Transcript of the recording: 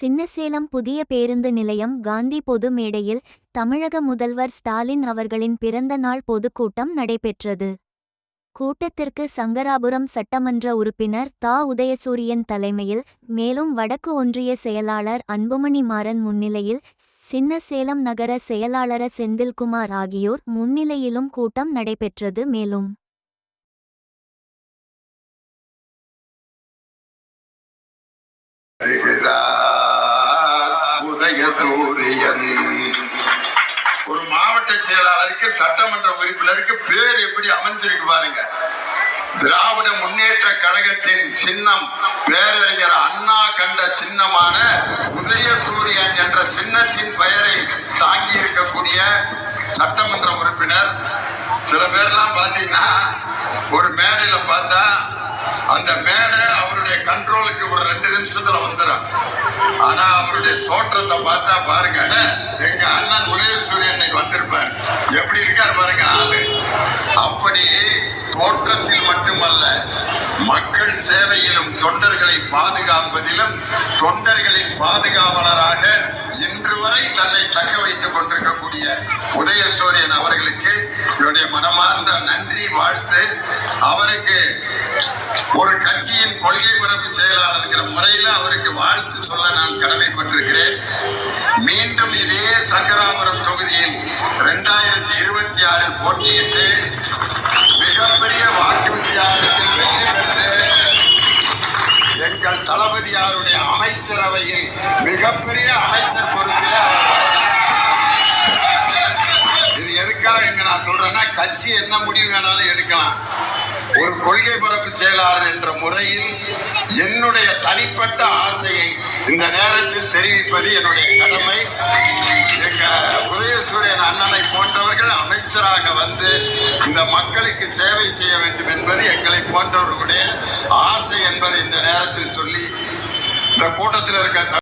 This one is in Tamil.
சின்னசேலம் புதிய பேருந்து நிலையம் காந்தி பொது மேடையில் தமிழக முதல்வர் ஸ்டாலின் அவர்களின் பிறந்த நாள் பொதுக்கூட்டம் நடைபெற்றது. கூட்டத்திற்கு சங்கராபுரம் சட்டமன்ற உறுப்பினர் தா. உதயசூரியன் தலைமையில், மேலும் வடக்கு ஒன்றிய செயலாளர் அன்புமணி மாறன் முன்னிலையில், சின்னசேலம் நகர செயலாளர் செந்தில்குமார் ஆகியோர் முன்னிலையிலும் கூட்டம் நடைபெற்றது. மேலும் உதயசூரியன் ஒரு மாவட்ட செயலாளருக்கு சட்டமன்ற உறுப்பினருக்கு பேர் எப்படி அமைஞ்சிருக்கு பாருங்க. திராவிட முன்னேற்ற கழகத்தின் சின்னம் பேரறிஞர் அண்ணா கண்ட சின்னமான உதயசூரியன் என்ற சின்னத்தின் பெயரை தாங்கி இருக்கக்கூடிய சட்டமன்ற உறுப்பினர். சில பேர்லாம் பார்த்தீங்கன்னா ஒரு மேடையில பார்த்தா அந்த மேடை அவருடைய கண்ட்ரோலுக்கு ஒரு 2 நிமிஷத்துல வந்துடும். ஆனா அவருடைய தோற்றத்தை பார்த்தா பாருங்க, எங்க அண்ணன் உதயசூரியன் வந்திருப்பார், எப்படி இருக்கார் பாருங்க ஆளு. அப்படி தோற்றத்தில் மட்டுமல்ல, மக்கள் சேவையிலும் தொண்டர்களை பாதுகாப்பதிலும் தொண்டர்களின் பாதுகாவலராக இன்று வரை தன்னை தக்க வைத்துக் கொண்டிருக்கக்கூடிய உதயசூரியன் அவர்களுக்கு என்னுடைய மனமார்ந்த நன்றி, வாழ்த்து. அவருக்கு ஒரு கட்சியின் கொள்கை பரப்பு செயலாளர் முறையில் அவருக்கு வாழ்த்து சொல்ல நான் கடமைப்பட்டிருக்கிறேன். மீண்டும் இதே சங்கராபுரம் தொகுதியில் 2026 போட்டியிட்டு மிகப்பெரிய வாக்கு வித்தியாசத்தில் வெற்றி பெற்று எங்கள் தளபதியாருடைய அமைச்சரவையில் மிகப்பெரிய அமைச்சர் பொறுப்பில் இது எதுக்காக எங்க நான் சொல்றேன்னா, கட்சி என்ன முடிவு வேணாலும் எடுக்கலாம். ஒரு கொள்கை பரப்பு செயலாளர் என்ற முறையில் என்னுடைய தனிப்பட்ட ஆசையை இந்த நேரத்தில் தெரிவிப்பது என்னுடைய கடமை. எங்க உதயசூரியன் அண்ணனை போன்றவர்கள் அமைச்சராக வந்து இந்த மக்களுக்கு சேவை செய்ய வேண்டும் என்பது எங்களை போன்றவர்களுடைய ஆசை என்பதை இந்த நேரத்தில் சொல்லி இந்த கூட்டத்தில் இருக்க